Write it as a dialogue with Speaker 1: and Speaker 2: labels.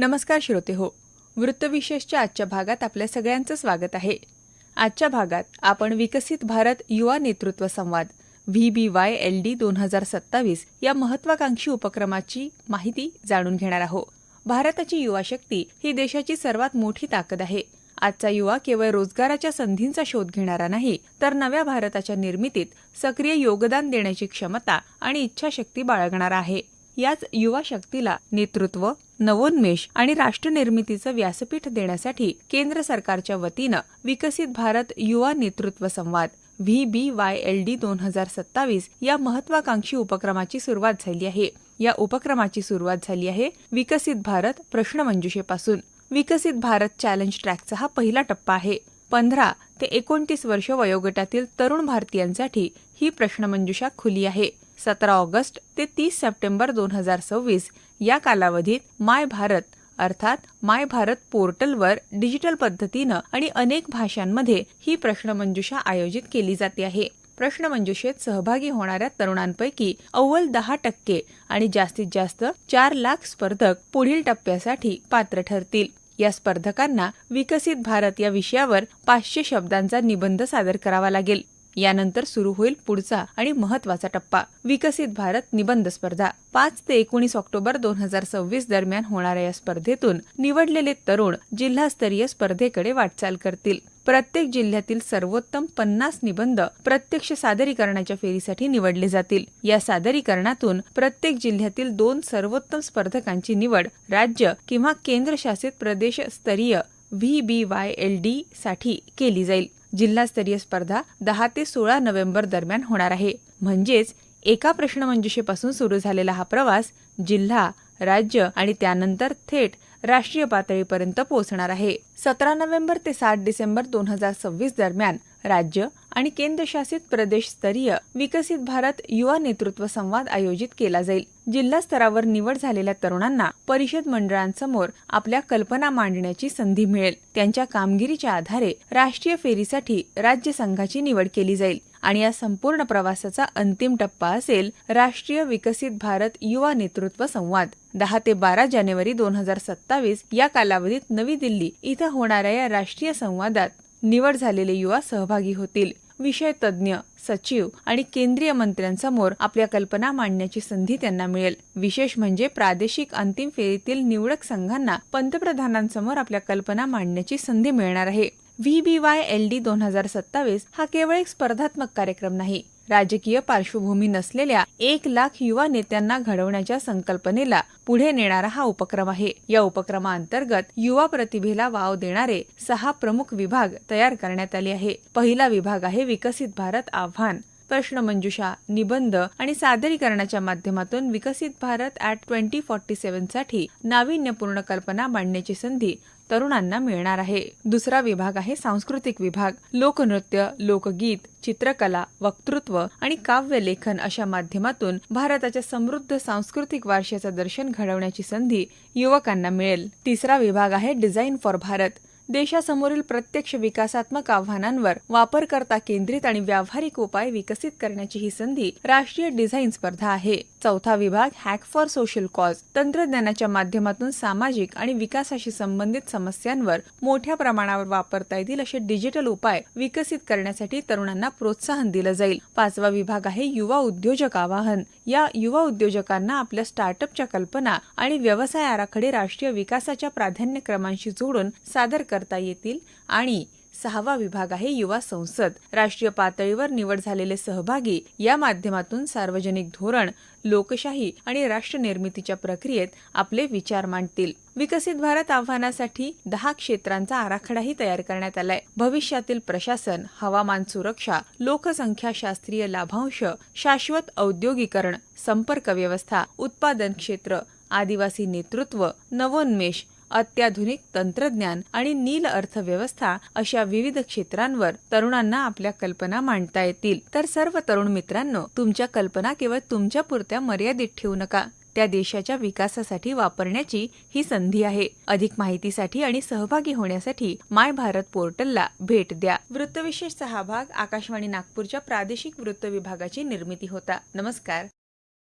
Speaker 1: नमस्कार श्रोते हो, वृत्तविशेषच्या आजच्या भागात आपल्या सगळ्यांचं स्वागत आहे. आजच्या भागात आपण विकसित भारत युवा नेतृत्व संवाद VBYLD 2027 या महत्वाकांक्षी उपक्रमाची माहिती जाणून घेणार आहोत. भारताची युवा शक्ती ही देशाची सर्वात मोठी ताकद आहे. आजचा युवा केवळ रोजगाराच्या संधींचा शोध घेणारा नाही, तर नव्या भारताच्या निर्मितीत सक्रिय योगदान देण्याची क्षमता आणि इच्छाशक्ती बाळगणारा आहे. याच युवा शक्तीला नेतृत्व, नवोन्मेष आणि राष्ट्रनिर्मितीचं व्यासपीठ देण्यासाठी केंद्र सरकारच्या वतीनं विकसित भारत युवा नेतृत्व संवाद VBYLD 2027 या महत्वाकांक्षी उपक्रमाची सुरुवात झाली आहे. या उपक्रमाची सुरुवात झाली आहे विकसित भारत प्रश्नमंजुषेपासून. विकसित भारत चॅलेंज ट्रॅकचा हा पहिला टप्पा आहे. 15 ते 29 वर्ष वयोगटातील तरुण भारतीयांसाठी ही प्रश्नमंजुषा खुली आहे. 17 ऑगस्ट ते 30 सप्टेंबर 2026 या कालावधीत माय भारत अर्थात माय भारत पोर्टलवर डिजिटल पद्धतीनं आणि अनेक भाषांमध्ये ही प्रश्नमंजुषा आयोजित केली जाते आहे. प्रश्नमंजुषेत सहभागी होणाऱ्या तरुणांपैकी अव्वल 10% आणि जास्तीत जास्त 4 लाख स्पर्धक पुढील टप्प्यासाठी पात्र ठरतील. या स्पर्धकांना विकसित भारत या विषयावर 500 शब्दांचा निबंध सादर करावा लागेल. यानंतर सुरू होईल पुढचा आणि महत्वाचा टप्पा, विकसित भारत निबंध स्पर्धा. 5 ते 19 ऑक्टोबर 2026 दरम्यान होणाऱ्या या स्पर्धेतून निवडलेले तरुण जिल्हास्तरीय स्पर्धेकडे वाटचाल करतील. प्रत्येक जिल्ह्यातील सर्वोत्तम 50 निबंध प्रत्यक्ष सादरीकरणाच्या फेरीसाठी निवडले जातील. या सादरीकरणातून प्रत्येक जिल्ह्यातील 2 सर्वोत्तम स्पर्धकांची निवड राज्य किंवा केंद्रशासित प्रदेश स्तरीय VBYLD साठी केली जाईल. जिल्हास्तरीय स्पर्धा 10 ते 16 नोव्हेंबर दरम्यान होणार आहे. म्हणजेच एका प्रश्नमंजुषेपासून सुरू झालेला हा प्रवास जिल्हा, राज्य आणि त्यानंतर थेट राष्ट्रीय पातळीपर्यंत पोहोचणार आहे. 17 नोव्हेंबर ते 7 डिसेंबर 2026 दरम्यान राज्य आणि केंद्रशासित प्रदेश स्तरीय विकसित भारत युवा नेतृत्व संवाद आयोजित केला जाईल. जिल्हा स्तरावर निवड झालेल्या तरुणांना परिषद मंडळांसमोर आपल्या कल्पना मांडण्याची संधी मिळेल. त्यांच्या कामगिरीच्या आधारे राष्ट्रीय फेरीसाठी राज्य संघाची निवड केली जाईल आणि या संपूर्ण प्रवासाचा अंतिम टप्पा असेल राष्ट्रीय विकसित भारत युवा नेतृत्व संवाद. 10 ते 12 जानेवारी 2027 या कालावधीत नवी दिल्ली इथं होणाऱ्या या राष्ट्रीय संवादात निवड झालेले युवा सहभागी होतील. विषय तज्ज्ञ, सचिव आणि केंद्रीय मंत्र्यांसमोर आपल्या कल्पना मांडण्याची संधी त्यांना मिळेल. विशेष म्हणजे प्रादेशिक अंतिम फेरीतील निवडक संघांना पंतप्रधानांसमोर आपल्या कल्पना मांडण्याची संधी मिळणार आहे. VBYLD 2027 हा केवळ एक स्पर्धात्मक कार्यक्रम नाही, राजकीय पार्श्वभूमी नसलेल्या 1 लाख युवा नेत्यांना घडवण्याच्या संकल्पनेला पुढे नेणारा हा उपक्रम आहे. या उपक्रमाअंतर्गत युवा प्रतिभेला वाव देणारे 6 प्रमुख विभाग तयार करण्यात आले आहे. पहिला विभाग आहे विकसित भारत आव्हान. प्रश्नमंजुषा, निबंध आणि सादरीकरणाच्या माध्यमातून विकसित भारत @ 2047 साठी नाविन्यपूर्ण कल्पना मांडण्याची संधी तरुणांना मिळणार आहे. दुसरा विभाग आहे सांस्कृतिक विभाग. लोकनृत्य, लोकगीत, चित्रकला, वक्तृत्व आणि काव्यलेखन अशा माध्यमातून भारताच्या समृद्ध सांस्कृतिक वारशाचं दर्शन घडवण्याची संधी युवकांना मिळेल. तिसरा विभाग आहे डिझाईन फॉर भारत. देशासमोरील प्रत्यक्ष विकासात्मक आव्हानांवर वापरकर्ता केंद्रित आणि व्यावहारिक उपाय विकसित करण्याची ही संधी राष्ट्रीय डिझाईन स्पर्धा आहे. चौथा विभाग हॅक फॉर सोशल कॉज. तंत्रज्ञानाच्या माध्यमातून सामाजिक आणि विकासाशी संबंधित समस्यांवर मोठ्या प्रमाणावर वापरता येतील असे डिजिटल उपाय विकसित करण्यासाठी तरुणांना प्रोत्साहन दिलं जाईल. पाचवा विभाग आहे युवा उद्योजक आवाहन. या युवा उद्योजकांना आपल्या स्टार्टअपच्या कल्पना आणि व्यवसाय आराखडे राष्ट्रीय विकासाच्या प्राधान्यक्रमांशी जोडून सादर करता येतील. आणि 6वा विभाग आहे युवा संसद. राष्ट्रीय पातळीवर निवड झालेले सहभागी या माध्यमातून सार्वजनिक धोरण, लोकशाही आणि राष्ट्रनिर्मितीच्या प्रक्रियेत आपले विचार मांडतील. विकसित भारत आव्हानासाठी 10 क्षेत्रांचा आराखडाही तयार करण्यात आलाय. भविष्यातील प्रशासन, हवामान सुरक्षा, लोकसंख्या शास्त्रीय लाभांश, शाश्वत औद्योगिकरण, संपर्क व्यवस्था, उत्पादन क्षेत्र, आदिवासी नेतृत्व, नवोन्मेष, अत्याधुनिक तंत्रज्ञान आणि नील अर्थव्यवस्था अशा विविध क्षेत्रांवर तरुणांना आपल्या कल्पना मांडता येतील. तर सर्व तरुण मित्रांनो, तुमच्या कल्पना केवळ तुमच्या पुरत्या मर्यादित ठेवू नका. त्या देशाच्या विकासासाठी वापरण्याची ही संधी आहे. अधिक माहितीसाठी आणि सहभागी होण्यासाठी माय भारत पोर्टलला भेट द्या. वृत्तविशेषचा हा भाग आकाशवाणी नागपूरच्या प्रादेशिक वृत्त विभागाची निर्मिती होता. नमस्कार.